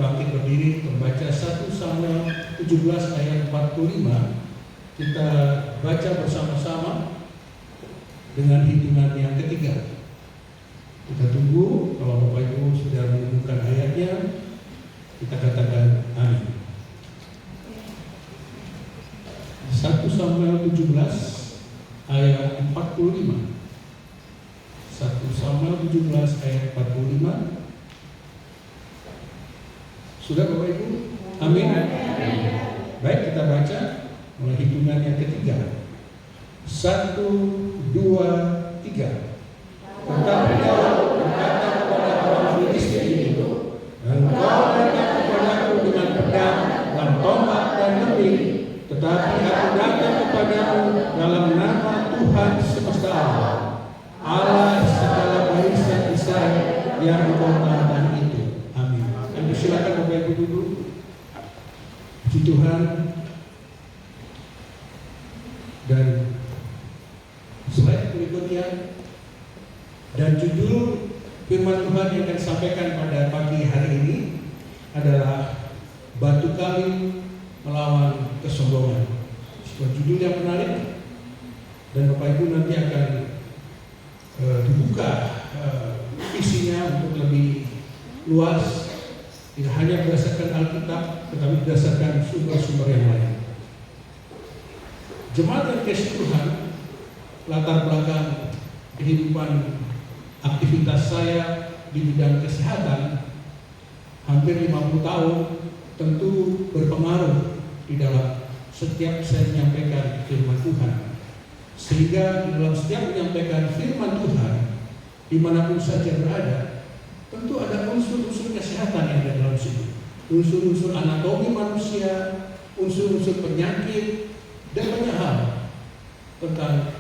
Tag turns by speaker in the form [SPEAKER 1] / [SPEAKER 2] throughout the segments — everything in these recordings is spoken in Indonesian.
[SPEAKER 1] bangkit berdiri membaca 1 Samuel 17 ayat 45. Kita baca bersama-sama dengan hitungan yang ketiga. Kita tunggu, kalau Bapak Ibu sudah menemukan ayatnya, kita katakan amin. 1 Samuel 17 ayat 45. 1 Samuel 17 ayat 45. Sudah Bapak Ibu? Amin. Baik, kita baca mulai hitungan yang ketiga. 1, 2, 3. Tetapi Daud berkata kepada orang Filistin itu, engkau datang kepadaku dengan pedang dan tombak dan lembing, tetapi aku datang kepadamu dalam nama Tuhan semesta alam, Allah segala barisan Israel yang engkau tahan itu. Amin. Dan silakan Bapak Ibu duduk. Puji Tuhan. Dan slide berikutnya, dan judul firman Tuhan yang akan sampaikan pada pagi hari ini adalah batu kali melawan kesombongan. Sebuah judul yang menarik, dan Bapak Ibu nanti akan dibuka isinya untuk lebih luas, tidak hanya berdasarkan Alkitab, tetapi berdasarkan sumber-sumber yang lain. Jemaat yang kasih Tuhan, latar belakang kehidupan aktivitas saya di bidang kesehatan hampir 50 tahun tentu berpengaruh di dalam setiap saya menyampaikan firman Tuhan. Sehingga di dalam setiap menyampaikan firman Tuhan, dimanapun saja berada, tentu ada unsur-unsur kesehatan yang ada dalam situ. Unsur-unsur anatomi manusia, unsur-unsur penyakit, dan banyak hal tentang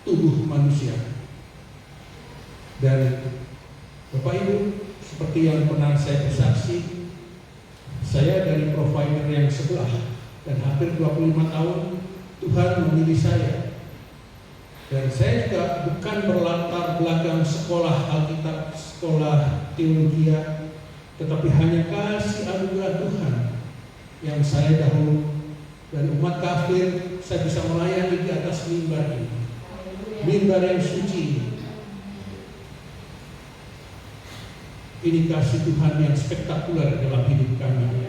[SPEAKER 1] tubuh manusia. Dan Bapak Ibu, seperti yang pernah saya bersaksi, saya dari provider yang sebelah, dan hampir 25 tahun Tuhan memilih saya. Dan saya juga bukan berlatar belakang sekolah Alkitab, sekolah teologi, tetapi hanya kasih anugerah Tuhan yang saya dahulu dari umat kafir, saya bisa melayani di atas mimbar ini, mimbar yang suci. Ini kasih Tuhan yang spektakuler dalam hidup kami.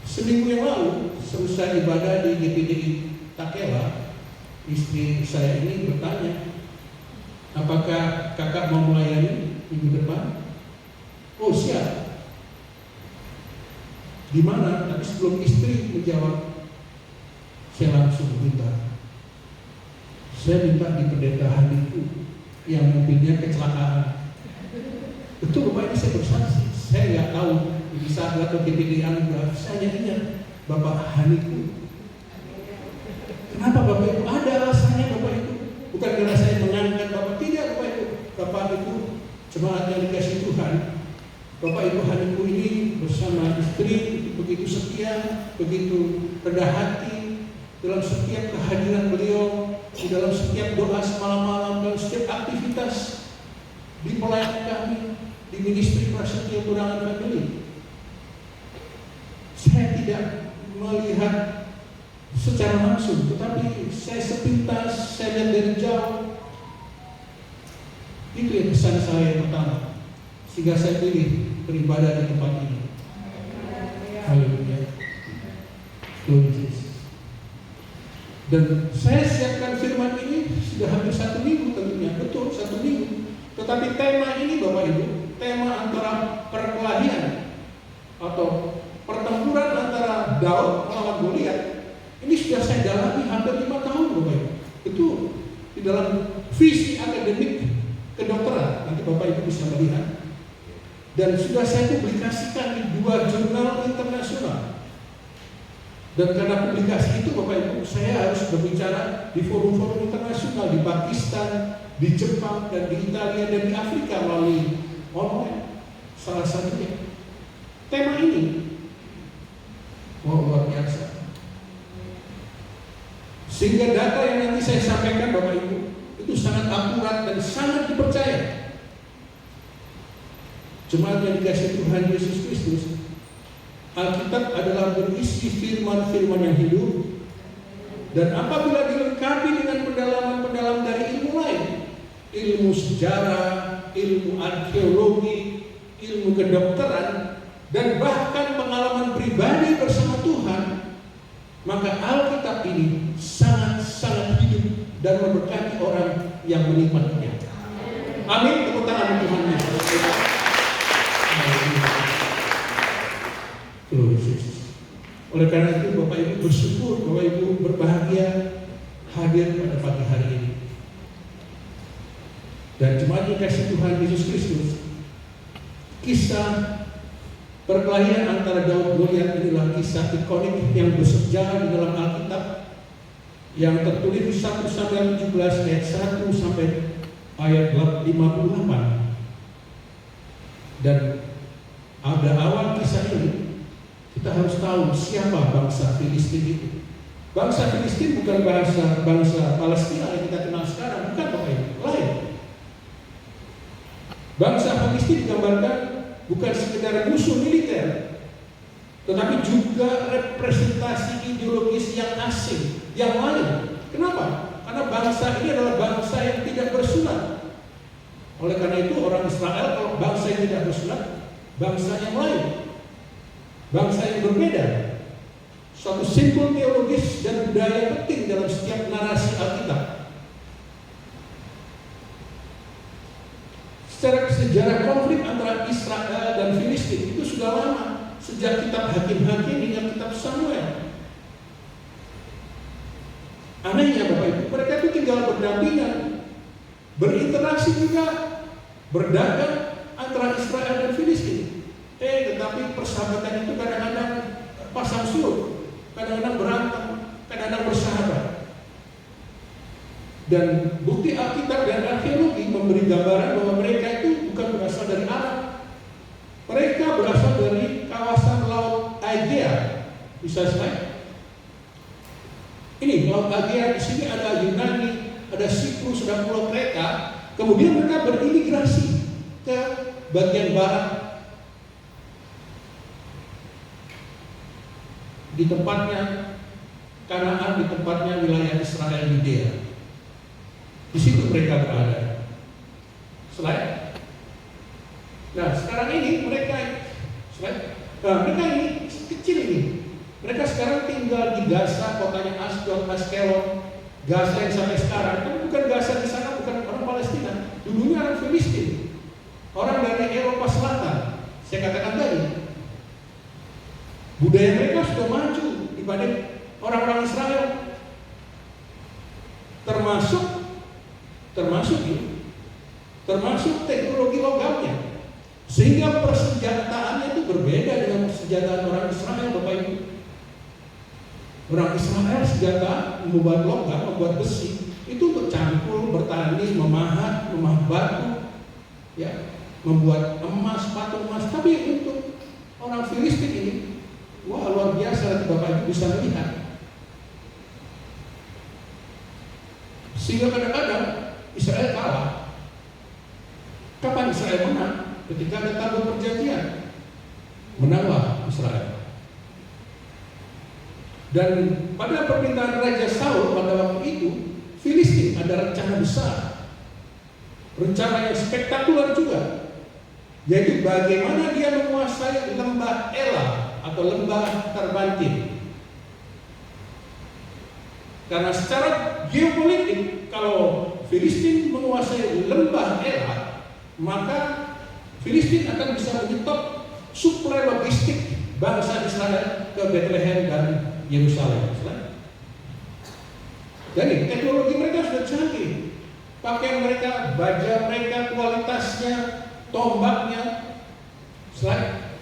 [SPEAKER 1] Seminggu yang lalu, selesai ibadah di GPDI Takela, istri saya ini bertanya, apakah kakak mau melayani minggu depan? Oh siap. Di mana? Tapi sebelum istri menjawab, saya langsung minta. Saya minta di pendeta Haniku yang mobilnya kecelakaan. Betul Bapak, ini saya bersaksi. Saya nggak tahu di saat atau GPD anugerah, saya ingat Bapak Haniku. Kenapa Bapak Ibu? Ada alasannya Bapak Ibu. Bukan karena saya mengangkat Bapak, tidak Bapak Ibu. Bapak Ibu jemaat yang dikasih Tuhan, Bapak Ibu Haniku ini bersama istri begitu setia, begitu rendah hati dalam setiap kehadiran beliau, di dalam setiap doa semalam-malam, dan setiap aktivitas di pelayanan kami di ministry Prasetyo Turangan Family. Saya tidak melihat secara langsung, tetapi saya sepintas, saya lihat dari jauh. Itu yang pesan saya yang pertama, sehingga saya pilih beribadah di tempat ini. Haleluya. Dan saya siapkan firman ini sudah hampir 1 minggu tentunya, betul 1 minggu. Tetapi tema ini Bapak Ibu, tema antara perkelahian atau pertempuran antara Daud melawan Goliat, ini sudah saya dalami hampir 5 tahun Bapak Ibu. Itu di dalam visi akademik kedokteran, nanti Bapak Ibu bisa melihat. Dan sudah saya publikasikan di 2 jurnal internasional. Dan karena publikasi itu Bapak Ibu, saya harus berbicara di forum-forum internasional, di Pakistan, di Jepang, dan di Italia, dan di Afrika melalui online. Salah satunya tema ini, luar biasa. Sehingga data yang nanti saya sampaikan Bapak Ibu itu sangat akurat dan sangat dipercaya. Jemaat yang dikasihi Tuhan Yesus Kristus, Alkitab adalah berisi firman-firman yang hidup, dan apabila dilengkapi dengan pendalaman-pendalaman dari ilmu lain, ilmu sejarah, ilmu arkeologi, ilmu kedokteran, dan bahkan pengalaman pribadi bersama Tuhan, maka Alkitab ini sangat-sangat hidup dan memberkati orang yang menikmatinya. Amin. Tepuk tangan Tuhan Yesus. Oleh karena itu Bapak Ibu bersyukur, Bapak Ibu berbahagia hadir pada pagi hari ini. Dan jemaat dikasihi Tuhan Yesus Kristus, kisah perkelahian antara Daud Goliat inilah kisah ikonik yang bersejarah di dalam Alkitab, yang tertulis di 1 Samuel 17 ayat 1 sampai ayat 58. Dan pada awal kisah ini kita harus tahu siapa bangsa Filistin itu. Bangsa Filistin bukan bangsa Palestina yang kita kenal sekarang, bukan Bapak Ibu, lain. Bangsa Filistin digambarkan bukan sekedar musuh militer, tetapi juga representasi ideologis yang asing, yang lain. Kenapa? Karena bangsa ini adalah bangsa yang tidak bersunat. Oleh karena itu orang Israel, kalau bangsa yang tidak bersunat, bangsa yang lain, bangsa yang berbeda. Suatu simbol teologis dan budaya penting dalam setiap narasi Alkitab. Secara sejarah konflik antara Israel dan Filistin itu sudah lama, sejak kitab Hakim-Hakim hingga kitab Samuel. Anehnya Bapak Ibu, mereka itu tinggal berdampingan, berinteraksi juga, berdagang antara Israel dan Filistin. Tetapi persahabatan itu kadang-kadang pasang surut, kadang-kadang berantem, kadang-kadang bersahabat. Dan bukti Alkitab dan arkeologi memberi gambaran bahwa mereka itu bukan berasal dari Arab. Mereka berasal dari kawasan Laut Aegea. Bisa slide? Ini Laut Aegea, di sini ada Yunani, ada Siprus, ada Pulau Kreta. Kemudian mereka berimigrasi ke bagian barat. Di tempatnya Kanaan, di tempatnya wilayah Israel Yudea. Di situ mereka berada. Slide. Nah, sekarang ini mereka ini kecil ini. Mereka sekarang tinggal di Gaza, kotanya Ashdod, Askelon. Gaza yang sampai sekarang kan bukan Gaza di sana, bukan orang Palestina. Dulunya orang Filistin, orang dari Eropa Selatan. Saya katakan tadi, budaya mereka sudah maju dibanding orang-orang Israel, termasuk teknologi logamnya, sehingga persenjataannya itu berbeda dengan persenjataan orang Israel, Bapak Ibu. Orang Israel senjata membuat logam, membuat besi itu untuk campur, bertani, memahat batu, ya, membuat emas, patung emas. Tapi untuk orang Filistin ini, wah, luar biasa, Bapak Ibu bisa melihat. Sehingga kadang-kadang Israel kalah. Kapan Israel menang? Ketika ada tabur perjanjian, menanglah Israel. Dan pada permintaan Raja Saul pada waktu itu, Filistin ada rencana besar, rencana yang spektakuler juga, yaitu bagaimana dia menguasai lembah Elah atau lembah Tarbantin. Karena secara geopolitik, kalau Filistin menguasai lembah Elah, maka Filistin akan bisa menyetop suplai logistik bangsa Israel ke Bethlehem dan Yerusalem. Jadi teknologi mereka sudah canggih, pakaian mereka, baja mereka, kualitasnya, tombaknya. Slide.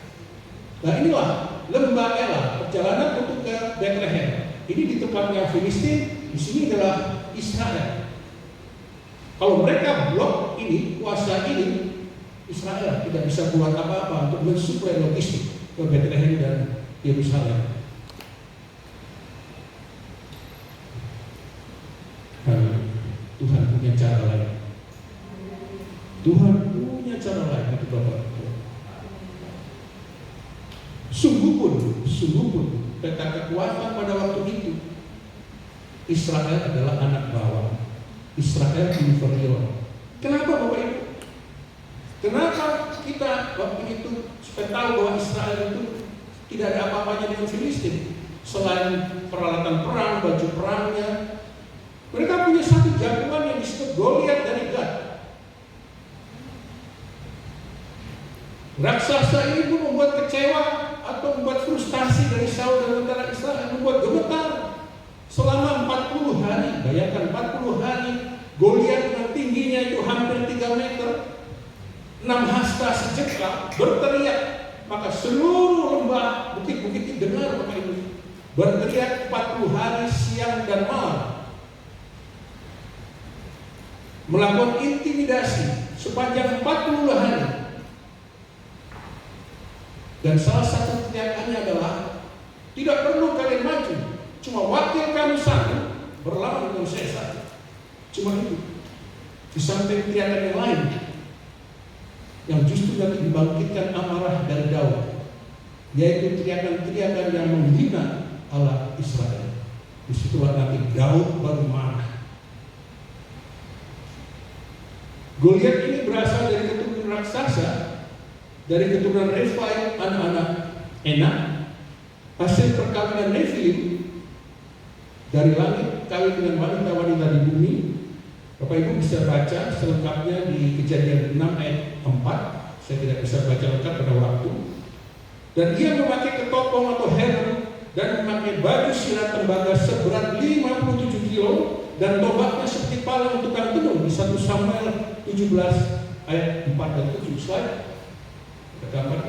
[SPEAKER 1] Nah, inilah lembah Elah, perjalanan untuk ke Bethlehem. Ini di tempatnya Filistin, di sini adalah Israel. Kalau mereka blok ini, kuasa ini, Israel tidak bisa buat apa-apa untuk mensuplai logistik ke Bethlehem dan Yerusalem. Tuhan punya cara lain. Tuhan punya cara lain untuk Bapak. Sungguh pun peta kekuatan pada waktu itu, Israel adalah anak bawang, Israel inferior. Kenapa Bapak Ibu? Kenapa kita waktu itu supaya tahu bahwa Israel itu tidak ada apa-apanya dengan Filistin selain peralatan perang, baju perangnya? Mereka punya satu jagoan yang disebut Goliat dari Gad. Raksasa ini pun membuat kecewa atau membuat frustasi dari Saul dan tentara Israel, membuat gemetar selama 40 hari. Bayangkan 40 hari Goliat dengan tingginya itu hampir 3 meter, 6 hasta sejengkal, berteriak. Maka seluruh lembah bukit-bukit itu dengar Bapak Ibu, berteriak 40 hari siang dan malam, melakukan intimidasi sepanjang 40 hari. Dan salah satu teriakannya adalah, tidak perlu kalian maju, cuma wakil kami satu berlawan dengan saya. Cuma itu. Di samping teriakan yang lain yang justru nanti dibangkitkan amarah dari Daud, yaitu teriakan-teriakan yang menghina Allah Israel. Disitulah nanti Daud baru marah. Goliat ini berasal dari keturunan raksasa, dari keturunan Rephaim, anak-anak Enak, hasil perkawinan Nephilim dari langit, kawin dengan wanita-wanita di bumi. Bapak Ibu bisa baca selengkapnya di Kejadian 6 ayat 4. Saya tidak bisa baca lengkap pada waktu. Dan dia memakai ketopong atau helm dan memakai baju sirat tembaga seberat 57 kilo dan tombaknya seperti palang tukang tenun di 1 Samuel 17 ayat 4 dan 7. Slide. Gambar.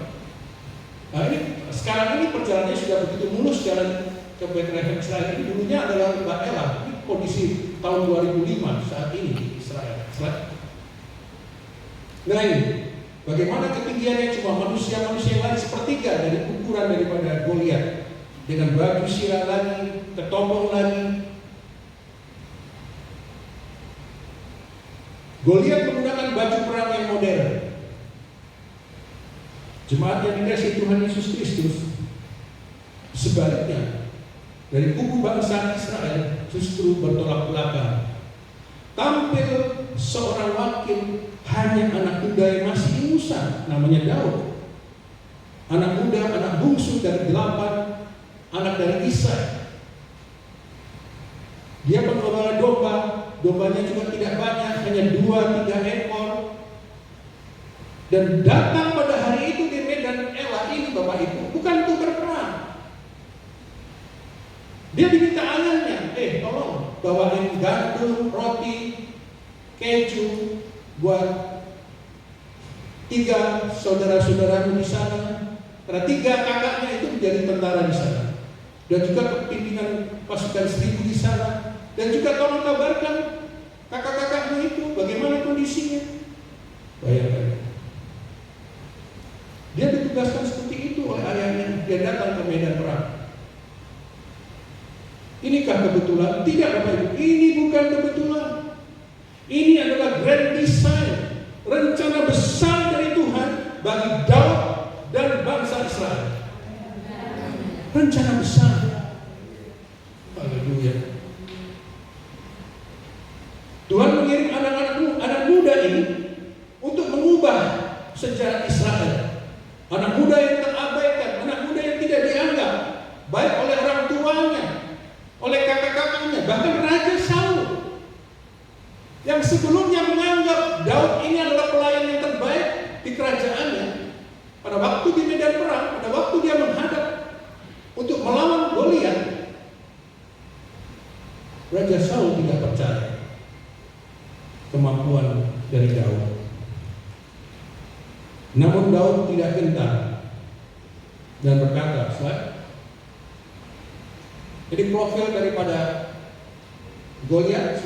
[SPEAKER 1] Nah, ini sekarang ini perjalanannya sudah begitu mulus jalan ke Bethlehem Israel ini. Dulunya adalah Lembah Elah. Ini kondisi tahun 2005 saat ini di Israel. Nah ini bagaimana ketinggiannya, cuma manusia-manusia lain sepertiga dari ukuran daripada Goliat, dengan baju sirah lagi, ketopong lagi. Goliat menggunakan baju perang yang modern. Jemaat yang dikasihi Tuhan Yesus Kristus, sebaliknya dari kubu bangsa Israel justru bertolak belakang. Tampil seorang wakil, hanya anak muda yang masih ingusan, namanya Daud. Anak muda, anak bungsu dari 8 anak dari Isai. Dia penggembala domba, dombanya juga tidak banyak, hanya 2-3 ekor. Dan datang pada hari itu di Medan Elah ini Bapak Ibu, bukan untuk berperang. Dia diminta anaknya, tolong bawain gandum, roti, keju buat 3 saudara-saudaramu di sana. Karena 3 kakaknya itu menjadi tentara di sana. Dan juga pimpinan pasukan 1000 di sana. Dan juga tolong kabarkan kakak-kakakmu itu bagaimana kondisinya. Bayangkan. Dia ditugaskan seperti itu oleh ayahnya. Dia datang ke medan perang. Inikah kebetulan? Tidak Bapak Ibu, ini bukan kebetulan. Ini adalah grand design, rencana besar dari Tuhan bagi Daud dan bangsa Israel. Rencana besar. Haleluya. Tuhan mengirim anak muda ini untuk mengubah sejarah Israel. Anak muda yang terabaikan, anak muda yang tidak dianggap baik oleh orang tuanya, oleh kakak-kakaknya, bahkan Raja Saul yang sebelumnya menganggap Daud ini adalah pelayan yang terbaik di kerajaannya. Pada waktu di medan perang, pada waktu dia menghadap untuk melawan Goliat, Raja Saul tidak percaya kemampuan dari Daud. Namun Daud tidak gentar dan berkata, jadi profil daripada Goliat,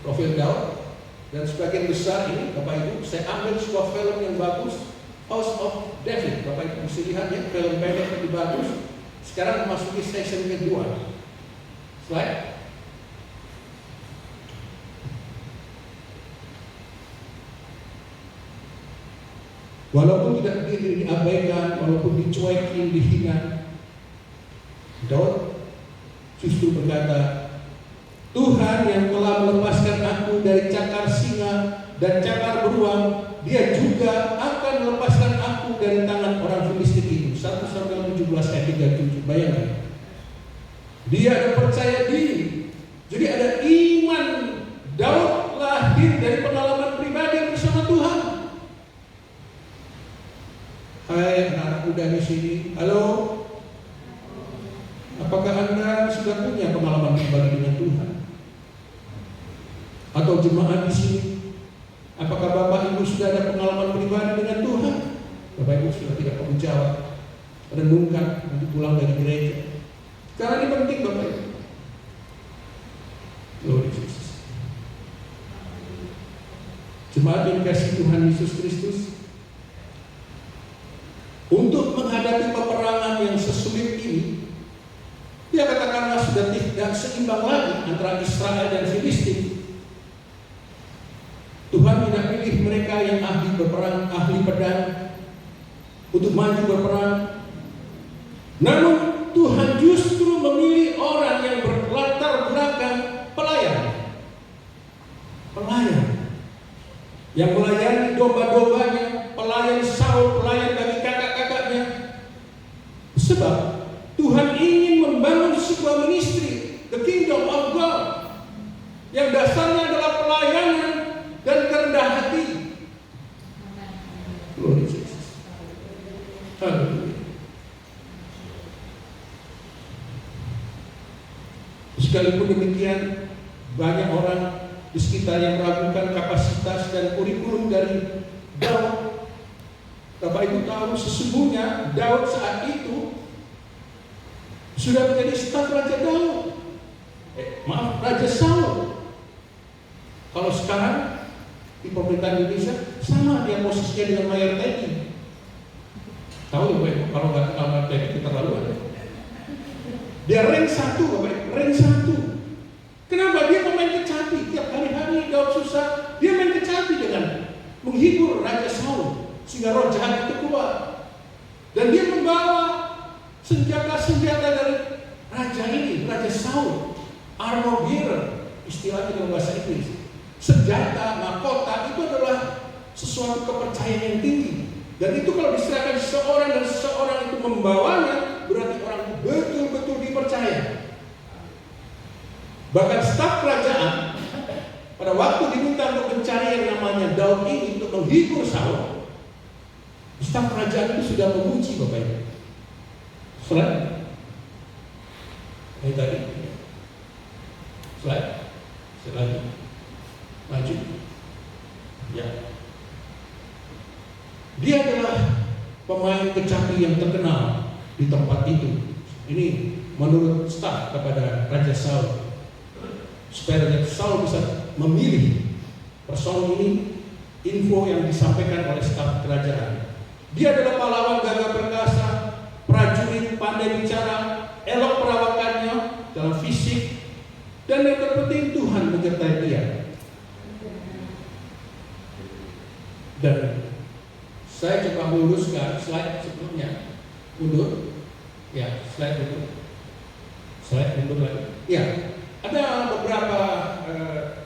[SPEAKER 1] profil Daud, dan sebagian besar ini Bapak Ibu, saya ambil sebuah film yang bagus, House of David. Bapak Ibu bisa lihat ya, film pendek yang bagus. Sekarang memasuki season kedua. Slide. Walaupun tidak diabaikan, walaupun dicuekin, dihina, Daud justru berkata, Tuhan yang telah melepaskan aku dari cakar singa dan cakar beruang, Dia juga akan melepaskan aku dari tangan orang Filistin itu. 1 Samuel 17 ayat 37. Bayangkan. Dia ada percaya diri. Jadi ada iman. Daud lahir dari pengalaman pribadi bersama Tuhan. Hai anak muda di sini, halo. Apakah Anda sudah punya pengalaman pribadi dengan Tuhan? Atau jemaat di sini, apakah Bapak Ibu sudah ada pengalaman pribadi dengan Tuhan? Bapak Ibu sudah tidak perlu jawab. Renungkan nanti pulang dari gereja. Karena ini penting Bapak Ibu. Glory to Jesus. Jemaat yang dikasihi Tuhan Yesus Kristus, untuk menghadapi peperangan yang sesulit ini, dia katakanlah sudah tidak seimbang lagi antara Israel dan Filistin. Tuhan tidak pilih mereka yang ahli berperang, ahli pedang untuk maju berperang. Namun Tuhan justru memilih orang yang berlatar belakang pelayan. Pelayan yang melayani domba-dombanya, pelayan Saul, pelayan bagi kakak-kakaknya. Sebab Tuhan ingin membangun sebuah ministry, the kingdom of God, yang dasarnya adalah pelayanan dan kerendah hati. Glory to Jesus. Haleluya. Sekalipun demikian, banyak orang di sekitar yang meragukan kapasitas dan kurikulum dari Daud. Bapak Ibu tahu sesungguhnya Daud saat itu sudah menjadi staf Raja Daud. Raja Saul. Kalau sekarang di pemerintahan Indonesia sama dia posisinya dengan Mayor Teddy. Tahu ya Bapak Ibu, kalau nggak kenal Mayor Teddy keterlaluan. Dia rank 1 Bapak Ibu, rank 1. Kenapa? Dia pemain kecapi. Tiap hari-hari Daud susah, dia main kecapi dengan menghibur Raja Saul sehingga roh jahat itu keluar. Dan dia membawa senjata-senjata dari raja ini, Raja Saul, armor bearer, istilahnya dalam bahasa Inggris. Senjata, mahkota itu adalah sesuatu kepercayaan yang tinggi. Dan itu kalau diserahkan seseorang dan seseorang itu membawanya, berarti orang itu betul-betul dipercaya. Bahkan staf kerajaan pada waktu diminta untuk mencari yang namanya Daud ini untuk menghibur Saul, staf kerajaan itu sudah memuji Bapak Ibu. Slide. Ini tadi. Slide. Lagi. Maju. Ya. Dia adalah pemain kecapi yang terkenal di tempat itu. Ini menurut staf kepada Raja Saul. Supaya Raja Saul bisa memilih personil ini, info yang disampaikan oleh staf kerajaan. Dia adalah pahlawan gagah perkasa, prajurit pandai bicara, elok perawakannya dalam fisik, dan yang terpenting Tuhan menyertai dia. Dan saya coba meluruskan slide sebelumnya, mundur, ya slide mundur lagi, ya. Ada beberapa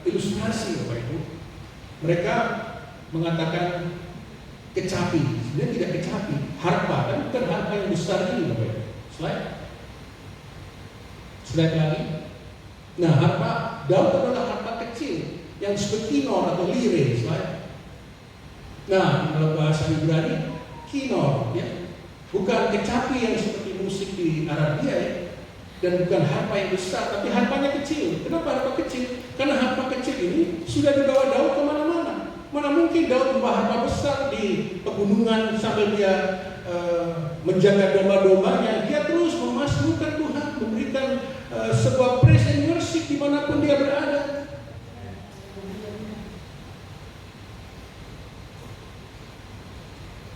[SPEAKER 1] ilustrasi Bapak Ibu. Mereka mengatakan kecapi, sebenarnya tidak kecapi, harpa, kan bukan harpa yang besar ini Bapak Ibu. Slide lagi. Nah, harpa Daud adalah harpa kecil yang disebut kinor atau lire. Nah, dalam bahasa Ibrani kinor, ya, bukan kecapi yang seperti musik di Arabia ya. Dan bukan harpa yang besar, tapi harpanya kecil. Kenapa harpa kecil? Karena harpa kecil ini sudah dibawa Daud kemana-mana. Mana mungkin Daud membawa harpa besar di pegunungan sambil dia menjaga domba-dombanya. Dia terus memasmurkan Tuhan, memberikan sebuah praise and worship dimanapun dia berada.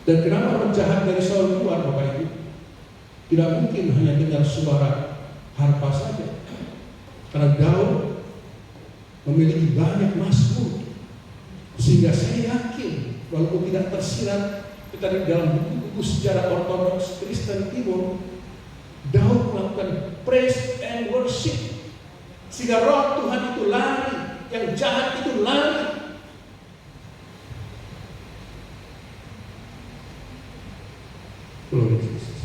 [SPEAKER 1] Dan kenapa roh jahat dari Saul keluar Bapak Ibu? Tidak mungkin hanya dengar suara harpa saja, karena Daud memiliki banyak mazmur, sehingga saya yakin walaupun tidak tersirat Tetapi dalam buku sejarah Ortodoks Kristen Timur, Daud melakukan praise and worship, sehingga roh Tuhan itu lari, yang jahat itu lari. Glory to Jesus.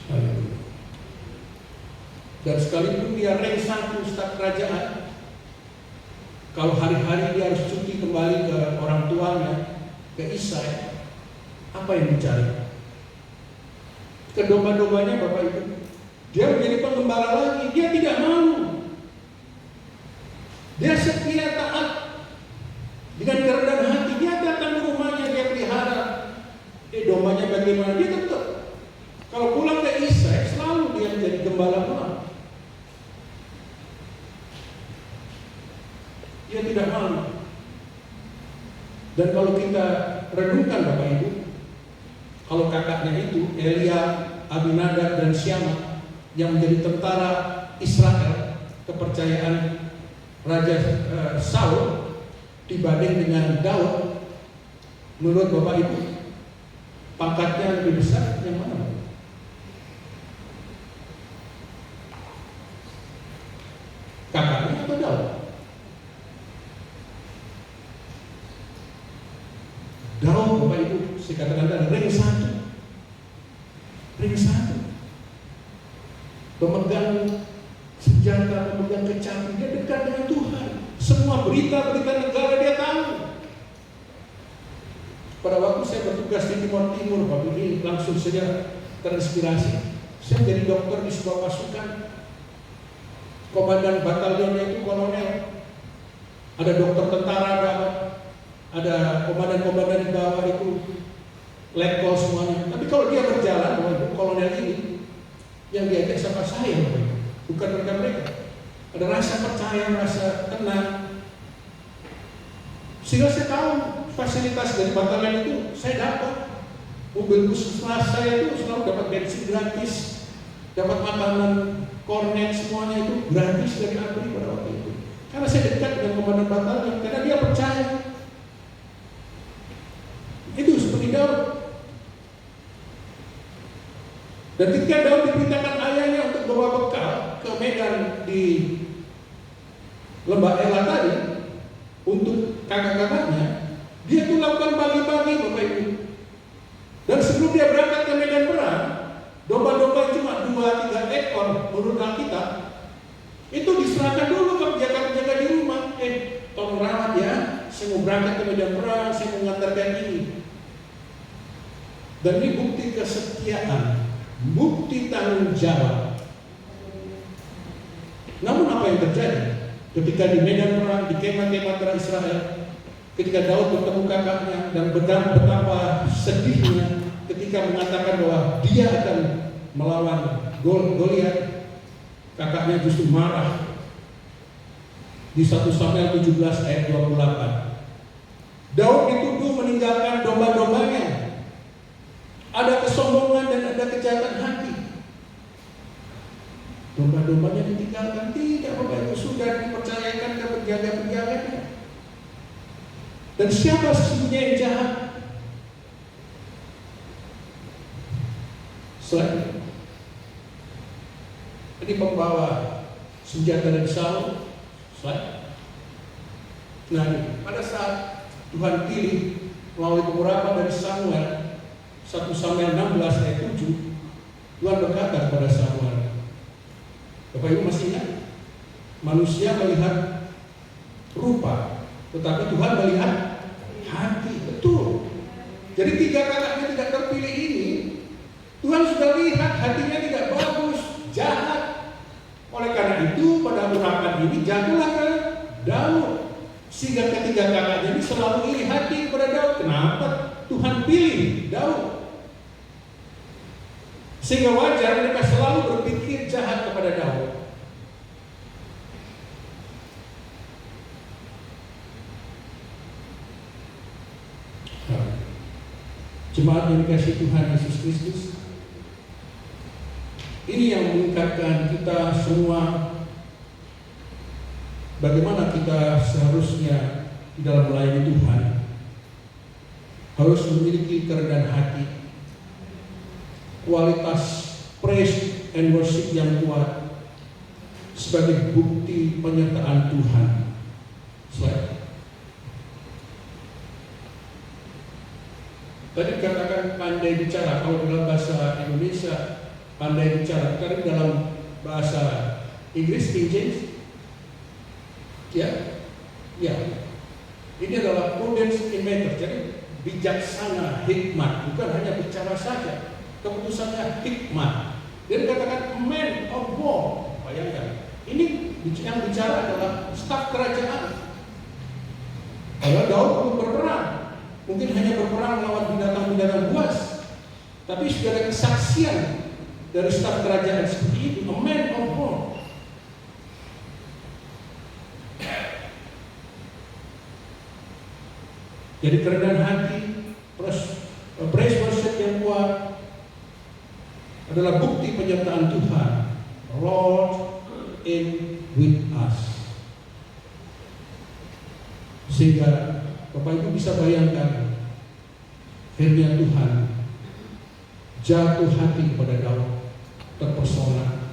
[SPEAKER 1] Haleluya. Dan sekalipun dia rank 1 staf kerajaan, kalau hari-hari dia harus cuti kembali ke orang tuanya, ke Isai, apa yang dicari? Ke domba-dombanya Bapak Ibu. Dia menjadi pengembala lagi, dia tidak mau. Dia setia taat dengan kerendahan hati. Dia datang ke rumahnya, dia pelihara. Dombanya bagaimana? Dia tetap. Kalau pulang ke Isai, selalu dia menjadi gembala pulang. Dia tidak malu. Dan kalau kita renungkan Bapak Ibu, kalau kakaknya itu Elia, Abinadab dan Syama yang menjadi tentara Israel, kepercayaan Raja Saul dibanding dengan Daud, menurut Bapak Ibu pangkatnya lebih besar yang mana? Kakaknya atau Daud? Daud Bapak Ibu, saya katakan tadi ring 1. Ring 1. Pemegang senjata, pemegang kecapi, dia dekat dengan Tuhan. Semua berita-berita negara dia tahu. Pada waktu saya bertugas di Timur Timur, Bapak ini langsung saja terinspirasi. Saya jadi dokter di sebuah pasukan. Komandan batalionnya itu kolonel. Ada dokter tentara dapat. Ada komandan-komandan di bawah itu letkol semuanya. Tapi kalau dia berjalan, kolonel ini yang diajak sama saya, bukan mereka. Ada rasa percaya, rasa tenang. Sehingga saya tahu fasilitas dari batalion itu saya dapat. Mobil puskesmas saya itu selalu dapat bensin gratis, dapat makanan, kornet semuanya itu gratis dari ABRI pada waktu itu. Karena saya dekat dengan komandan batalion, karena dia percaya. Itu seperti Daud. Dan ketika Daud diperintahkan ayahnya untuk bawa bekal ke medan di Lembah Ela tadi untuk kakak-kakaknya, dia tuh lakukan bagi-bagi Bapak Ibu. Dan sebelum dia berangkat ke medan perang, domba-domba cuma 2-3 ekor menurut Alkitab, itu diserahkan dulu ke penjaga-penjaga di rumah. Tolong rawat ya, saya mau berangkat ke medan perang, saya mau mengantarkan ini. Dan ini bukti kesetiaan, bukti tanggung jawab. Namun apa yang terjadi ketika di medan perang, di kemah-kemah perang Israel, ketika Daud bertemu kakaknya dan betapa sedihnya ketika mengatakan bahwa dia akan melawan Goliat, kakaknya justru marah. Di 1 Samuel 17 ayat 28, Daud dituduh meninggalkan domba-dombanya. Ada kesombongan dan ada kejahatan hati. Domba-dombanya ditinggalkan, tidak Bapak Ibu, sudah dipercayakan ke penjaga-penjaganya. Dan siapa sesungguhnya yang jahat? Selain ini pembawa senjata dari Saul. Nah, pada saat Tuhan pilih melalui pengurapan dari Samuel, 1 Samuel 16 ayat 7, Tuhan berkata kepada Samuel, Bapak Ibu masih ingat? Manusia melihat rupa, tetapi Tuhan melihat hati. Betul. Jadi 3 kakaknya tidak terpilih ini, Tuhan sudah lihat hatinya tidak bagus, jahat. Oleh karena itu pada urapan ini jatuhlah ke Daud. Sehingga ketiga kakaknya ini selalu iri hati kepada Daud. Kenapa Tuhan pilih Daud? Sehingga wajar mereka selalu berpikir jahat kepada Daud. Jemaat yang dikasihi Tuhan Yesus Kristus, ini yang mengingatkan kita semua bagaimana kita seharusnya di dalam melayani Tuhan. harus memiliki kerendahan hati, kualitas praise and worship yang kuat sebagai bukti penyertaan Tuhan. Slide. Tadi katakan pandai bicara, kalau dalam bahasa Indonesia pandai bicara, karena dalam bahasa Inggris King James, ya, ini adalah prudence in matter, jadi bijaksana, hikmat, bukan hanya bicara saja, keputusannya hikmat. Dia katakan man of war, bayangkan, ini yang bicara adalah staf kerajaan. Kalau Daud belum berperang, mungkin hanya berperang melawan binatang-binatang buas, tapi sudah ada kesaksian dari staf kerajaan seperti itu, a man of war. Jadi kerendahan hati, praise worship yang kuat adalah bukti penyertaan Tuhan. Lord in with us. Sehingga Bapak Ibu bisa bayangkan firman Tuhan jatuh hati kepada Daud, terpesona.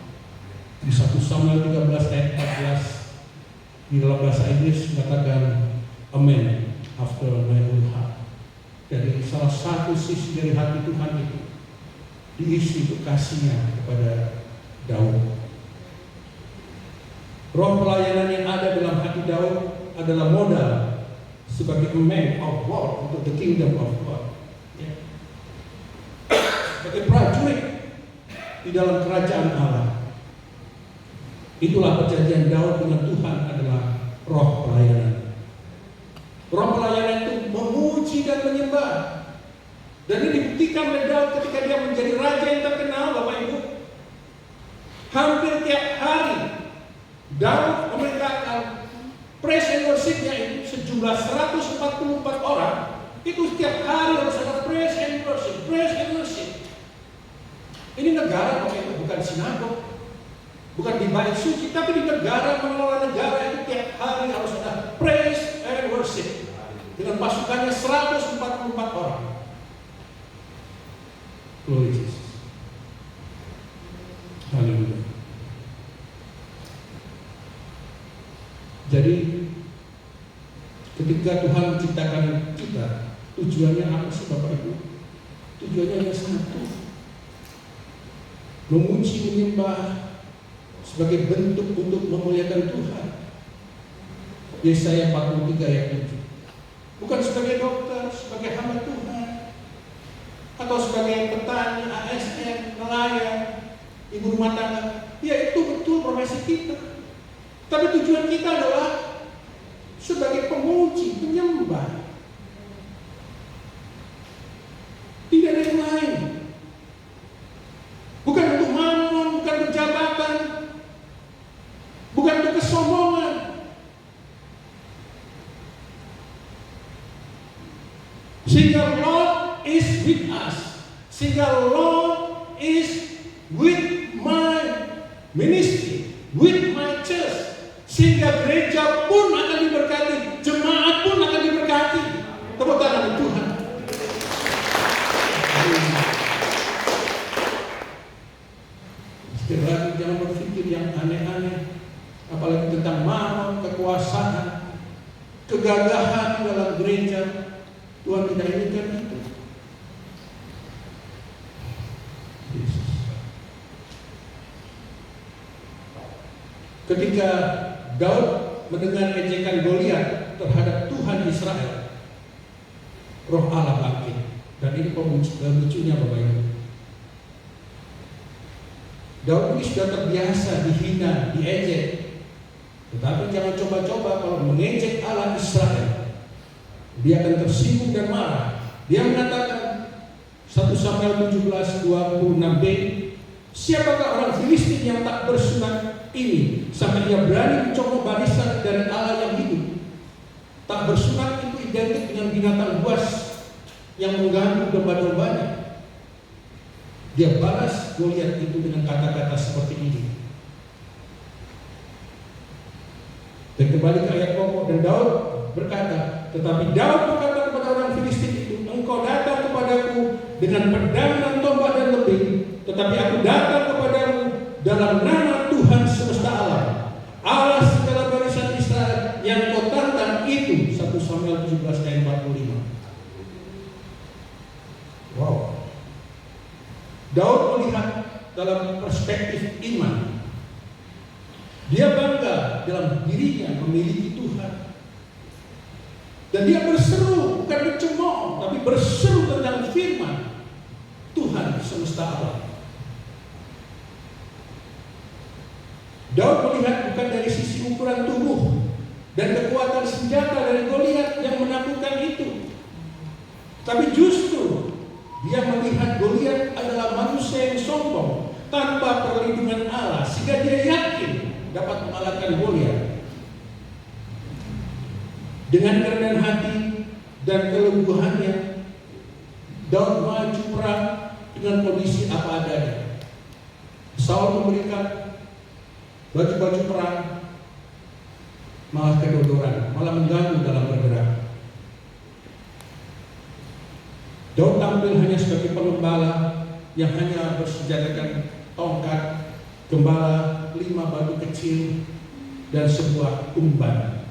[SPEAKER 1] Di 1 Samuel 13 ayat 14 di dalam bahasa Inggris mengatakan amen. After my own heart. Jadi salah satu sisi dari hati Tuhan itu diisi untuk kasihnya kepada Daud. Roh pelayanan yang ada dalam hati Daud adalah modal sebagai man of war untuk the kingdom of God. Sebagai prajurit di dalam kerajaan Allah. Itulah perjanjian Daud dengan Tuhan adalah roh pelayanan. Roh pelayanan itu memuji dan menyembah. Dan ini dibuktikan oleh Daud ketika dia menjadi raja yang terkenal, Bapak Ibu. Hampir tiap hari Daud memerintahkan praise and worship-nya itu sejumlah 144 orang. Itu setiap hari harus ada praise and worship, praise and worship. Ini negara, Bapak Ibu, bukan sinagog, bukan di bait suci, tapi di negara, mengelola negara itu tiap hari harus ada praise and worship dengan pasukannya 144 orang. Glory Jesus. Haleluya. Jadi ketika Tuhan menciptakan kita, tujuannya apa sih Bapak Ibu? Tujuannya hanya satu, memuji menyembah sebagai bentuk untuk memuliakan Tuhan. Yesaya 43 ayat 7. Bukan sebagai dokter, sebagai hamba Tuhan, atau sebagai petani, ASN, nelayan, ibu rumah tangga. Ya, itu betul profesi kita. Tapi tujuan kita adalah sebagai pemuji, penyembah. Tidak ada yang lain. Bukan untuk mamon, bukan untuk jabatan, bukan untuk kesombongan. Sehingga Lord is with us. Sehingga Lord is with my ministry, with my church. Sehingga gereja pun akan diberkati, jemaat pun akan diberkati. Tepuk tangan Tuhan. Sekali lagi jangan berpikir yang aneh-aneh, apalagi tentang mamon, kekuasaan, kegagahan dalam gereja. Tuhan tidak inginkan itu. Yesus. Ketika Daud mendengar ejekan Goliat terhadap Tuhan Israel, Roh Allah bangkit. Dan ini lucunya Bapak Ibu. Daud ini sudah terbiasa dihina, diejek. Tetapi jangan coba-coba kalau mengejek Allah Israel. Dia akan tersinggung dan marah. Dia mengatakan 1 Samuel 17:26b, siapakah orang Filistin yang tak bersunat ini sampai ia berani mencoba barisan dari Allah yang hidup? Tak bersunat itu identik dengan binatang buas yang mengganggu domba-dombanya. Dia balas Goliat itu dengan kata-kata seperti ini. Dan kembali ke ayat pokok, dan Daud berkata, tetapi Daud berkata kepada orang Filistin itu, engkau dengan pedang dan tombak dan lebih, tetapi aku datang kepadamu dalam nama Tuhan semesta alam, Allah segala barisan Israel yang kau tantang itu. 1 Samuel 17 ayat 45. Wow. Daud melihat dalam perspektif iman. Dia bangga dalam dirinya memiliki Tuhan. Dan dia berseru, bukan bercemooh, tapi berseru tentang firman Tuhan semesta alam. Daud melihat bukan dari sisi ukuran tubuh dan kekuatan senjata dari Goliat yang menakutkan itu, tapi justru dia melihat Goliat adalah manusia yang sombong tanpa perlindungan Allah, sehingga dia yakin dapat mengalahkan Goliat. Dengan kerendahan hati dan kelembuhannya, Daud maju perang dengan kondisi apa adanya. Saul memberikan baju-baju perang, malah kedodoran, malah mengganggu dalam bergerak. Daud tampil hanya sebagai pengembala yang hanya bersenjatakan tongkat, gembala, 5 batu kecil, dan sebuah umban.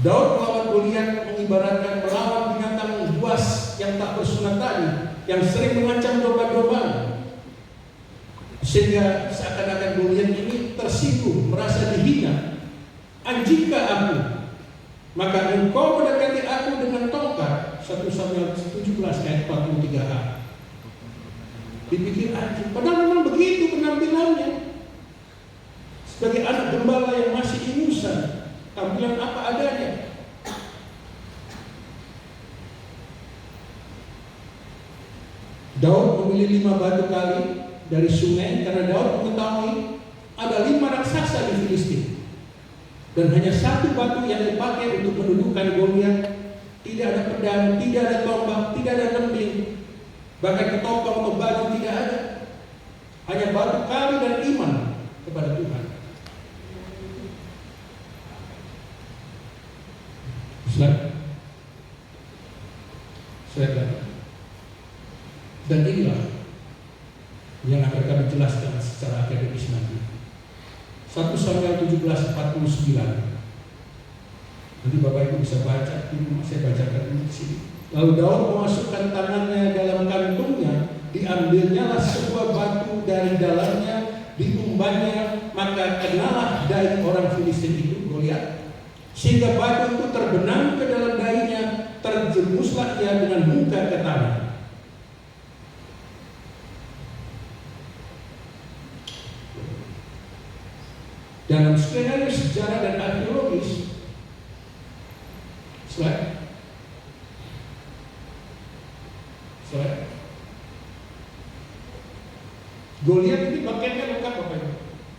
[SPEAKER 1] Daud melawan Goliat mengibaratkan melawan binatang buas yang tak bersunat tadi, yang sering mengancam domba-domba, sehingga seakan-akan Goliat ini tersinggung, merasa dihina. Anjingkah aku, maka engkau mendekati aku dengan tongkat. 1 Samuel 17 ayat 43a. Dipikir anjing, padahal memang begitu penampilannya. Sebagai anak gembala yang masih ingusan, tampilan apa adanya. Daud memilih 5 batu kali dari sungai karena Daud mengetahui ada 5 raksasa di Filistin, dan hanya 1 batu yang dipakai untuk menundukkan Goliat. Tidak ada pedang, tidak ada tombak, tidak ada lembing, bahkan ketopang atau baju tidak ada. Hanya batu kali dan iman kepada Tuhan. Slide. Dan inilah yang akan kami jelaskan secara akademis nanti. 1 Samuel 17:49. Nanti Bapak Ibu bisa baca, ini saya bacakan di sini. Lalu Daud memasukkan tangannya dalam kantungnya, diambilnyalah sebuah batu dari dalamnya, diumbannya, maka kenalah dai orang Filistin itu, Goliat, sehingga batu itu terbenam ke dalam dainya, terjerumuslah ia dengan muka ke tanah. Dalam skenario sejarah dan arkeologis, slide. Goliat ini pakaiannya lengkap Bapak Ibu.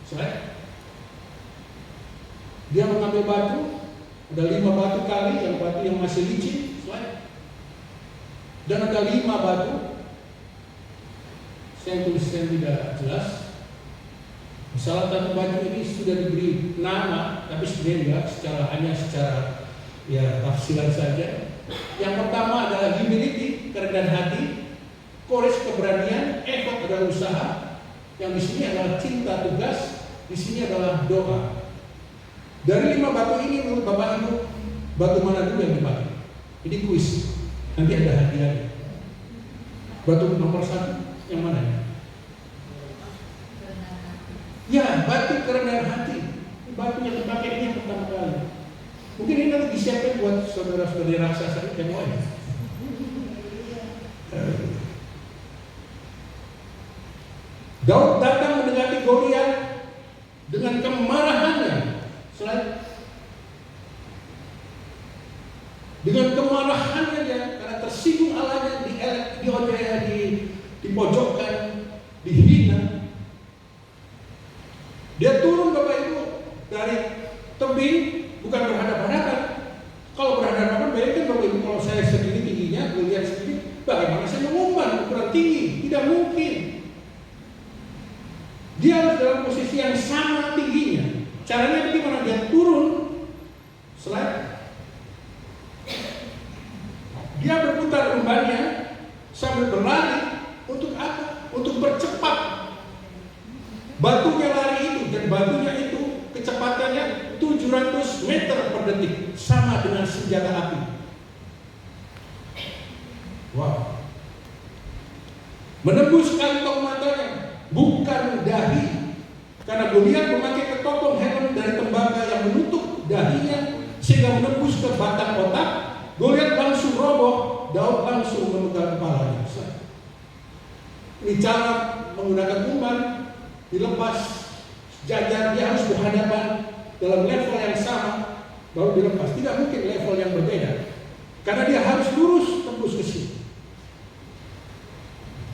[SPEAKER 1] Slide. Dia mengambil batu, ada 5 batu kali, yang batu yang masih licin, slide. Dan ada 5 batu. Saya tuliskan tidak jelas. Salah satu batu ini sudah diberi nama, tapi sebenarnya hanya secara tafsiran saja. Yang pertama adalah humility, kerendahan hati, courage, keberanian, effort adalah usaha. Yang di sini adalah cinta, tugas, di sini adalah doa. Dari 5 batu ini menurut Bapak Ibu, batu mana dulu yang dipakai? Ini kuis, nanti ada hadiahnya. Batu nomor 1 yang mana ya? Ya, batu kerendahan hati. Batu yang dipakai ini yang pertama kali. Mungkin ini nanti disiapkan buat saudara-saudari raksasa yang lain. Daud datang mendekati Goliat dengan kemarahannya. Selain dengan kemarahannya dia karena tersinggung Allahnya, dipojokkan, dihina. Dia turun Bapak Ibu dari tebing, bukan berhadapan-hadapan. Kalau berhadapan, bayangkan Bapak Ibu, kalau saya segini tingginya, Goliat segini, bagaimana saya mengumpan ukuran tinggi? Tidak mungkin. Dia harus dalam posisi yang sama tingginya. Caranya bagaimana? Dia turun, slide. Dia berputar umbannya sambil berlari. Untuk apa? Untuk bercepat. Batunya lari itu, dan batunya itu kecepatannya 700 meter per detik, sama dengan senjata api. Wow. Menembus kantong matanya, bukan dahi. Karena Goliat memakai ketopong helm dari tembaga yang menutup dahinya sehingga menembus ke batang otak. Goliat langsung roboh, Daud langsung memegang kepalanya. Ini cara menggunakan umpan, dilepas jajar, dia harus berhadapan dalam level yang sama baru dilepas. Tidak mungkin level yang berbeda, karena dia harus lurus tembus ke sini.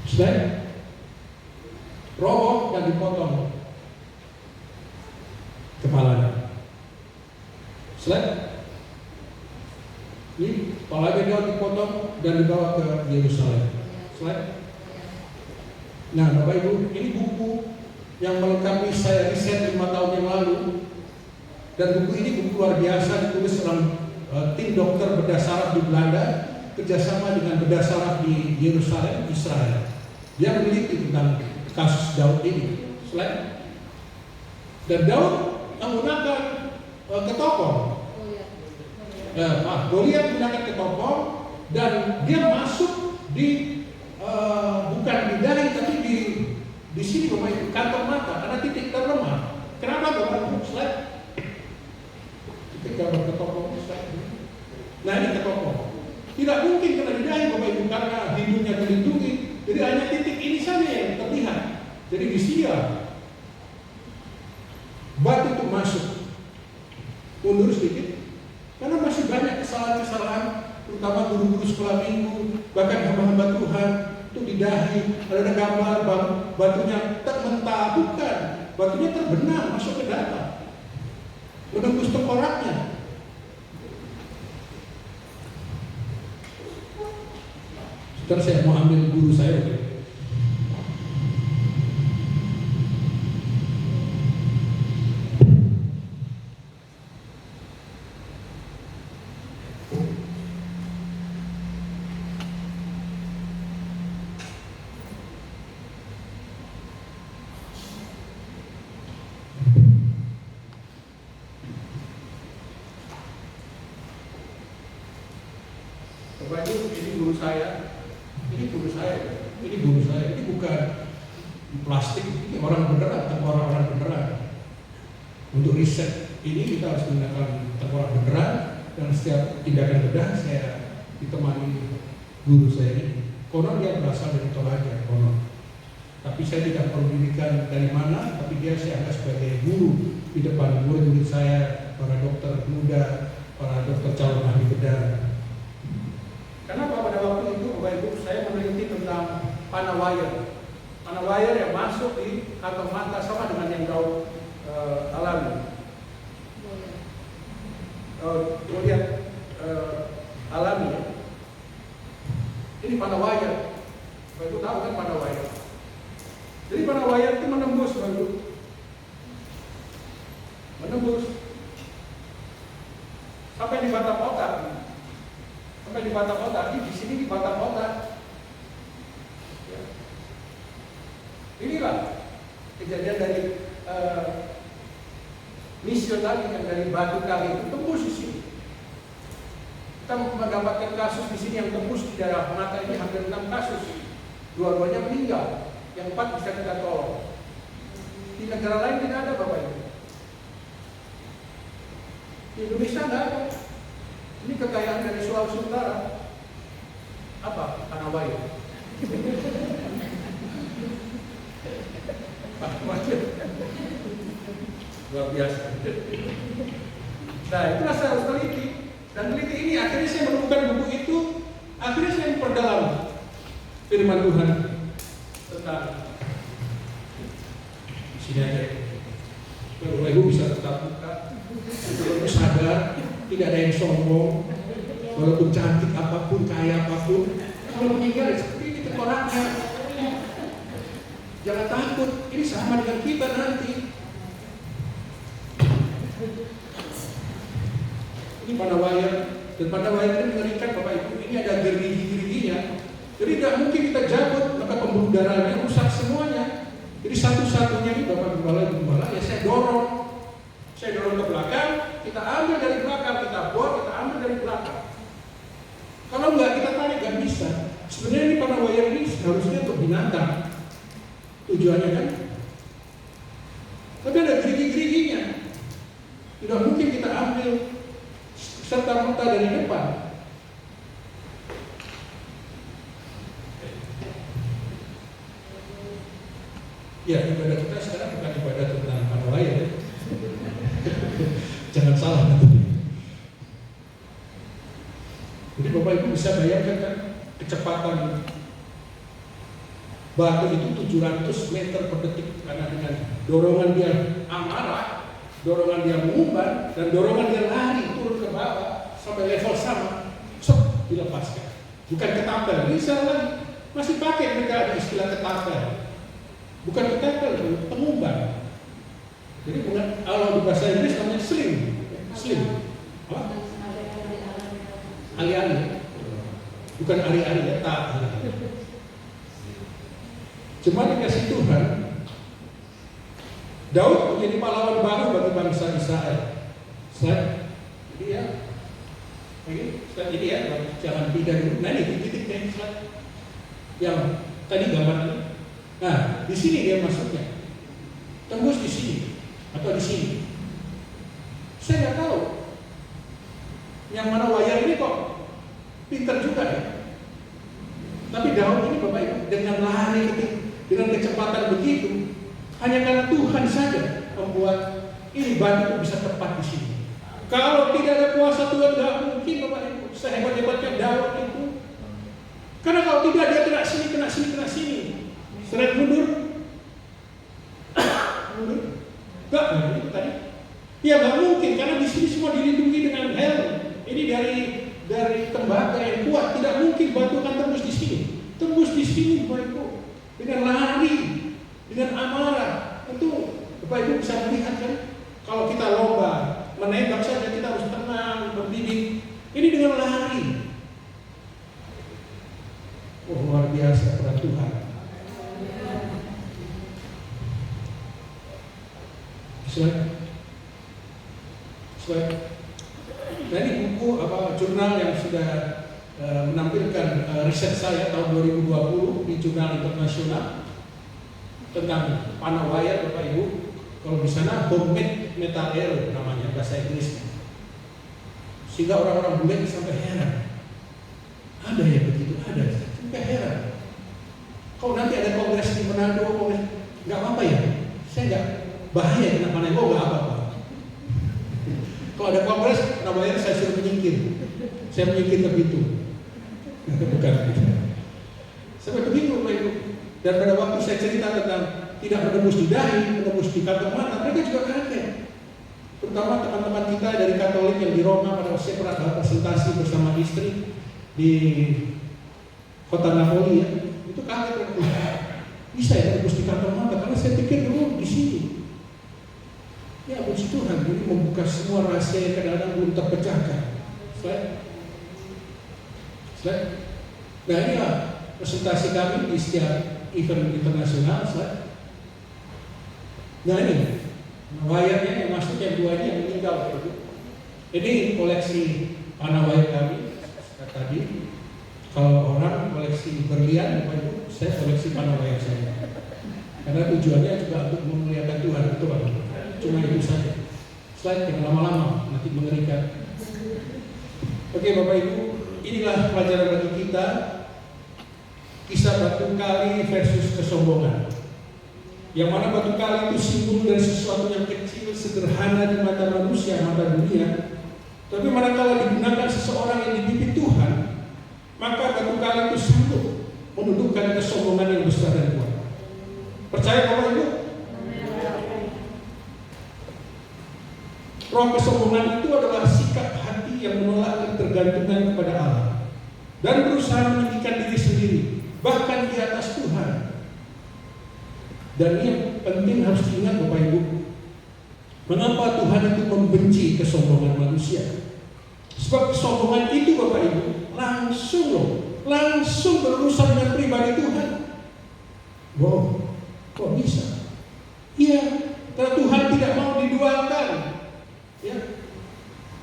[SPEAKER 1] Sudah roboh dan dipotong kepalanya. Selesai. Ini kepalanya Daud dipotong dan dibawa ke Yerusalem. Selesai. Nah, Bapak Ibu, ini buku yang melengkapi saya riset 5 tahun yang lalu. Dan buku ini buku luar biasa, ditulis oleh tim dokter bedah saraf di Belanda kerjasama dengan bedah saraf di Yerusalem, Israel. Dia meneliti tentang kasus Daud ini. Selain dan Daud menggunakan ketopong. Goliat menggunakan ketopong dan dia masuk di bukan di dahi tapi di sini Bapak Ibu, kantong mata, karena titik terlemah. Kenapa Bapak Ibu? Slide. Titik gambar ketopong slide. Nah, ini ketopong. Tidak mungkin kena di dahi Bapak Ibu karena hidungnya terlindungi. Jadi hanya titik ini saja yang terlihat. Jadi di sini batu itu masuk. Mundur sedikit. Karena masih banyak kesalahan-kesalahan, terutama guru-guru sekolah minggu, bahkan hamba-hamba Tuhan itu di dahi. Ada gambar batunya termentah, bukan. Batunya terbenam masuk ke dada, menembus tengkoraknya. Sekarang saya mau ambil guru saya. Bapak Ibu, ini guru saya. Ini guru saya. Ini guru saya. Ini bukan plastik. Ini orang beneran, tengkorak beneran. Untuk riset ini kita harus menggunakan tengkorak beneran, dan setiap tindakan bedah saya ditemani guru saya ini. Konon dia berasal dari Toraja, konon. Tapi saya tidak perlu pendidikan dari mana, tapi dia saya anggap sebagai guru di depan murid-murid saya, para dokter muda, para dokter calon ahli bedah. Kenapa pada waktu itu Bapak Ibu saya meneliti tentang panah wire. Panah wire yang masuk di kantong mata sama dengan yang Daud alami. Lihat alami ya. Ini panah wire. Bapak Ibu tahu kan panah wire. Jadi panah wire itu menembus Bapak Ibu. Menembus sampai di batang otak. Sampai di batang otak, di sini di batang otak. Ya. Inilah kejadian dari misi tadi yang dari batu kali itu tembus di sini. Kita mendapatkan kasus di sini yang tembus di daerah mata ini hampir 6 kasus. Dua-duanya meninggal, yang 4 bisa kita tolong. Di negara lain tidak ada Bapak Ibu. Di Indonesia tidak ada. Ini kekayaan dari Sulawesi Utara. Apa? Panah wire. Luar biasa. Nah, itulah saya harus teliti. Dan teliti ini akhirnya saya menemukan buku itu. Akhirnya saya memperdalam firman Tuhan tentang sini aja. Bapak Ibu bisa tetap buka. Bapak sadar. Tidak ada yang sombong, walaupun cantik apapun, kaya apapun, kalau meninggal seperti ini tengkoraknya. Jangan takut, ini sama dengan kita nanti. Ini panah wayar, dan panah wayar ini mengerikan Bapak Ibu. Ini ada gerigi-geriginya. Jadi tidak mungkin kita jabut, maka pembuluh darahnya rusak semuanya. Jadi satu-satunya ini Bapak Gembala, ya saya dorong ke belakang, kita ambil dari belakang, kita buat, kita ambil dari belakang. Kalau enggak kita tarik, nggak bisa. Sebenarnya ini panah wayar ini harusnya untuk binatang, tujuannya kan. Tapi ada gerigi-geriginya. Tidak mungkin kita ambil serta-merta dari depan. Ya, ibadah kita sekarang bukan ibadah tentang panah wayar ya. Jangan salah nanti. Jadi Bapak Ibu bisa bayangkan kan kecepatan batu itu 700 meter per detik karena dengan dorongan dia amarah, dorongan dia mengumbar, dan dorongan dia lari turun ke bawah sampai level sama, dilepaskan. Bukan ketapel, bisa lagi masih pakai mereka ada istilah ketapel. Bukan ketapel, pengumbar. Jadi bukan, kalau di bahasa Inggris namanya sling. Apa? Ali-ali. Bukan ari-ari ya, tak. Cuma dikasih Tuhan, Daud menjadi pahlawan baru bagi bangsa Israel. Jadi ya, ini ya, jangan pindah dulu. Nah ini titik-titik yang tadi gambarnya. Nah, di sini dia masuknya, tembus di sini atau di sini. Saya nggak tahu yang mana wayar ini kok pintar juga ya. Tapi Daud ini Bapak Ibu dengan lari dengan kecepatan begitu, hanya karena Tuhan saja membuat ini batu bisa tepat di sini. Kalau tidak ada kuasa Tuhan, nggak mungkin Bapak Ibu sehebat-hebatnya Daud itu. Karena kalau tidak dia kena sini. Seret mundur, nggak itu tadi. Ya nggak mungkin karena di sini semua dilindungi dengan helm. Ini dari tembaga yang kuat, tidak mungkin batu akan tembus di sini. Tembus di sini Bapak Ibu dengan lari, dengan amarah. Tentu Bapak Ibu bisa melihat kan, kalau kita lomba menembak saja kita harus tenang, berdidik. Ini dengan lari. Oh luar biasa peran Tuhan. Slide. Nah ini buku jurnal yang sudah menampilkan riset saya tahun 2020 di jurnal internasional tentang panah wayar Bapak Ibu. Kalau di sana homemade metal arrow namanya bahasa Inggrisnya. Sehingga orang-orang bule sampai heran. Ada ya begitu, ada. Sampai heran. Kalau nanti ada kongres di Manado, nggak apa-apa ya? Saya nggak bahaya kena panah wayar, nggak apa-apa. Kalau ada kongres, namanya saya suruh menyingkir. Saya menyingkir ke pintu. Bukan begitu. Sampai begitu Bapak Ibu. Dan pada waktu saya cerita tentang tidak menembus di dahi, menembus di kantong mata, mereka juga kaget. Terutama teman-teman kita dari Katolik yang di Roma pada waktu saya pernah presentasi bersama istri di kota Napoli ya. Itu kaget. Bisa ya menembus di kantong mata karena saya pikir dulu di sini. Ya puji Tuhan, ini membuka semua rahasia yang kadang-kadang belum terpecahkan. Slide. Nah inilah presentasi kami di setiap event internasional. Nah ini wayarnya yang masuk yang dua ini yang meninggal. Ini koleksi panah wayar kami tadi. Kalau orang koleksi berlian, saya koleksi panah wayar saya. Karena tujuannya juga untuk memuliakan Tuhan, betul Pak. Cuma itu saja. Slide yang lama-lama nanti mengerikan. Oke Bapak Ibu, inilah pelajaran bagi kita kisah batu kali versus kesombongan. Yang mana batu kali itu simbol dari sesuatu yang kecil, sederhana di mata manusia, mata dunia. Tapi manakala digunakan seseorang yang dipimpin Tuhan, maka batu kali itu sanggup menundukkan kesombongan yang besar dan kuat. Percaya Bapak Ibu? Roh kesombongan itu adalah sikap hati yang menolak ketergantungan kepada Allah dan berusaha meninggikan diri sendiri, bahkan di atas Tuhan. Dan ini penting harus diingat Bapak Ibu. Mengapa Tuhan itu membenci kesombongan manusia? Sebab kesombongan itu Bapak Ibu langsung langsung berurusan dengan pribadi Tuhan. Wow, kok bisa? Iya, karena Tuhan tidak mau diduakan, ya,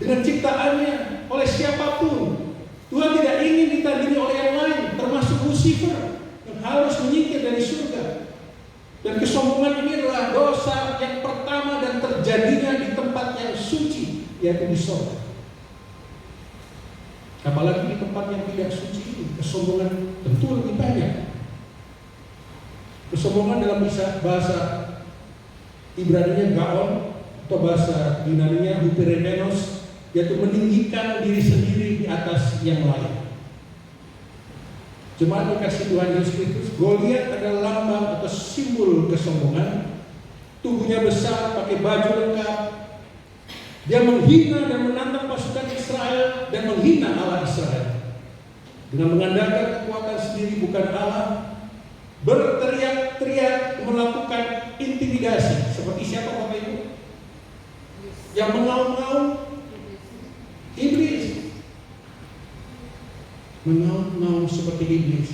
[SPEAKER 1] dengan ciptaannya oleh siapapun. Tuhan tidak ingin ditandingi oleh yang lain, termasuk Lucifer yang harus menyingkir dari surga. Dan kesombongan ini adalah dosa yang pertama dan terjadinya di tempat yang suci, yaitu di surga. Apalagi di tempat yang tidak suci ini, kesombongan tentu lebih banyak. Kesombongan dalam bahasa Ibrani-nya gaon, atau bahasa Yunani-nya huperemenos, yaitu meninggikan diri sendiri di atas yang lain. Jemaat dikasih Tuhan Yesus Kristus, Goliat adalah lambang atau simbol kesombongan. Tubuhnya besar, pakai baju lengkap. Dia menghina dan menantang pasukan Israel dan menghina Allah Israel dengan mengandalkan kekuatan sendiri bukan Allah, berteriak-teriak melakukan intimidasi. Seperti siapa Bapak Ibu? Yang mengaum-ngaum iblis. Mengaum-ngaum seperti iblis.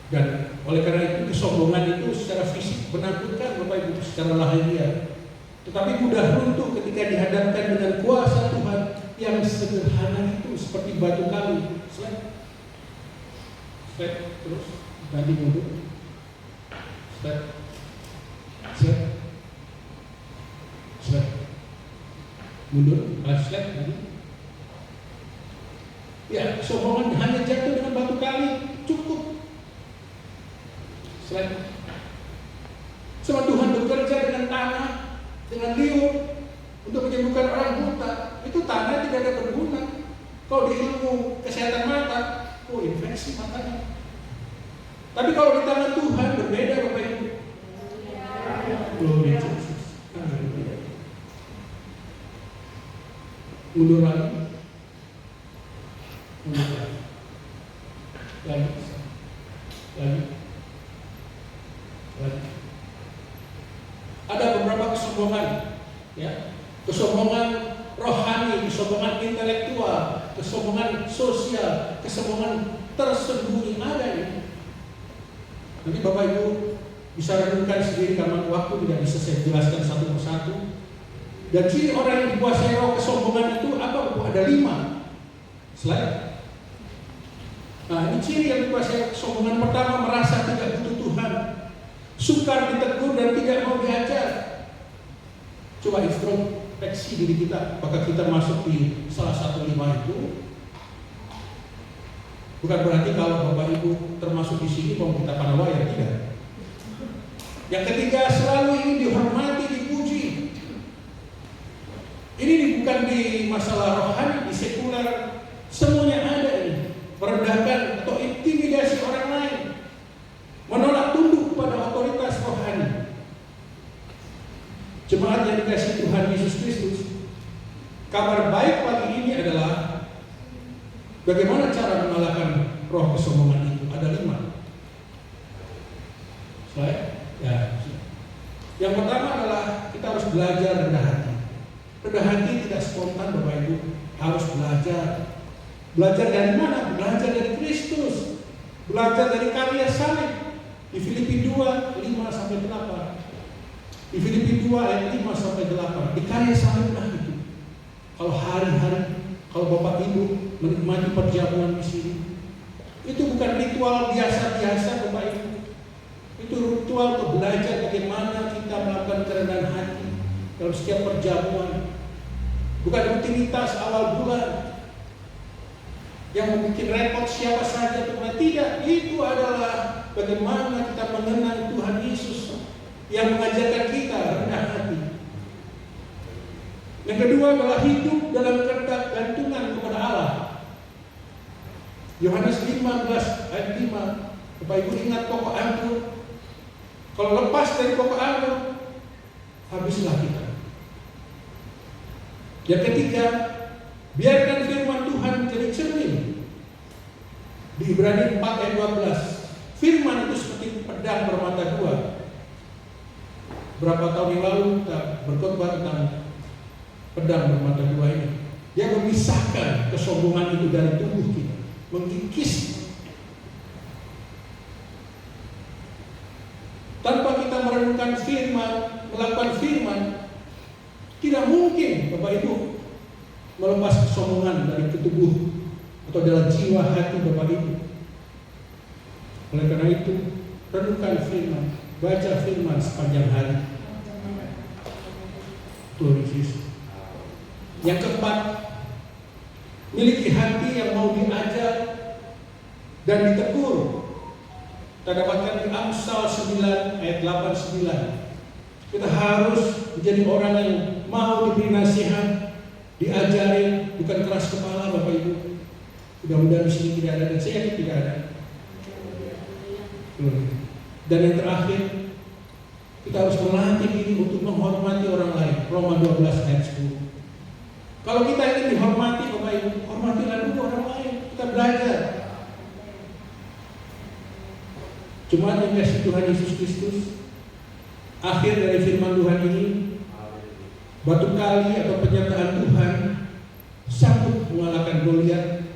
[SPEAKER 1] Dan oleh karena itu kesombongan itu secara fisik menakutkan Bapak Ibu secara lahiriah, tetapi mudah runtuh ketika dihadapkan dengan kuasa Tuhan yang sederhana itu seperti batu kali. Slide terus, tadi mundur. Slide mundur, slide tadi. Ya, kesombongan hanya jatuh dengan batu kali, cukup. Selain sama Tuhan bekerja dengan tanah, dengan liur untuk menyembuhkan orang buta, itu tanah tidak ada berguna. Kalau di ilmu kesehatan mata, infeksi matanya. Tapi kalau di tangan Tuhan berbeda Bapak Ibu. Glory to Jesus. Mundur lagi. Lagi. Ada beberapa kesombongan, ya, kesombongan rohani, kesombongan intelektual, kesombongan sosial, kesombongan tersembunyi ada ini. Nanti Bapak Ibu bisa renungkan sendiri karena waktu tidak bisa saya jelaskan satu persatu. Dan ciri orang yang dikuasai roh kesombongan itu apa? Ada 5. Slide. Nah, ini ciri yang dikuasai kesombongan. Pertama, merasa tidak butuh Tuhan, sukar ditegur dan tidak mau diajar. Coba introspeksi diri kita, apakah kita masuk di salah satu 5 itu? Bukan berarti kalau Bapak Ibu termasuk di sini mau kita panawaya, tidak. Yang ketiga, selalu ingin dihormati, dipuji. Ini bukan di masalah rohani, di sekuler, semuanya ada ini. Merendahkan atau intimidasi orang lain, menolak tunduk pada otoritas rohani. Jemaat yang dikasihi Tuhan Yesus Kristus, kabar baik pagi ini adalah bagaimana cara mengalahkan roh kesombongan itu. Ada 5. Slide. Ya. Yang pertama adalah kita harus belajar rendah hati. Rendah hati tidak spontan Bapak Ibu, harus belajar. Belajar dari mana? Belajar dari Kristus. Belajar dari karya salib. Di Filipi 2, 5-8. Di Filipi 2 ayat 5-8. Di karya salib lah itu. Kalau hari-hari, kalau Bapak Ibu menikmati perjamuan di sini, itu bukan ritual biasa-biasa Bapak Ibu. Itu ritual untuk belajar bagaimana kita melakukan kerendahan hati dalam setiap perjamuan. Bukan rutinitas awal bulan yang membuat repot siapa saja. Tidak, itu adalah bagaimana kita mengenang Tuhan Yesus yang mengajarkan kita rendah hati. Yang kedua adalah hidup dalam ketergantungan kepada Allah. Yohanes 15 ayat 5. Bapak Ibu ingat pokok anggur. Kalau lepas dari pokok anggur, habislah kita. Yang ketiga, biarkan firman Tuhan menjadi cermin. Di Ibrani 4 ayat 12, firman itu seperti pedang bermata 2. Berapa tahun yang lalu kita berkhotbah tentang pedang bermata dua ini. Dia memisahkan kesombongan itu dari tubuh kita, mengkikis. Tanpa kita merenungkan firman, melakukan firman, tidak mungkin Bapak Ibu melepas kesombongan dari tubuh atau dalam jiwa hati Bapak Ibu. Oleh karena itu, renungkan firman, baca firman sepanjang hari. Tuhan Yesus. Yang keempat, miliki hati yang mau diajar dan ditegur. Kita dapatkan di Amsal 9 ayat 89. Kita harus menjadi orang yang mau diberi nasihat, diajarin, bukan keras kepala Bapak Ibu. Mudah-mudahan di sini tidak ada, dan saya yakin tidak ada. Dan yang terakhir, kita harus melatih diri untuk menghormati orang lain. Roma 12 ayat 10. Kalau kita ingin dihormati Bapak Ibu, hormatilah dulu orang lain. Kita belajar. Cuma yang kasih Tuhan Yesus Kristus, akhir dari firman Tuhan ini, batu kali atau pernyataan Tuhan sanggup mengalahkan Goliat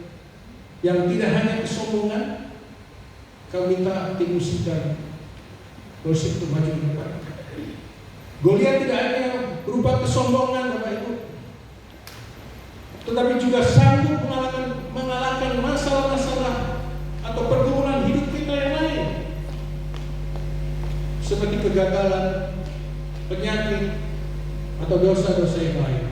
[SPEAKER 1] yang tidak hanya kesombongan. Kau minta tim musikal Goliat untuk maju ke depan. Goliat tidak hanya berupa kesombongan Bapak Ibu, tetapi juga sanggup mengalahkan masalah-masalah atau pergumulan hidup kita yang lain, seperti kegagalan, penyakit, atau dosa-dosa yang lain.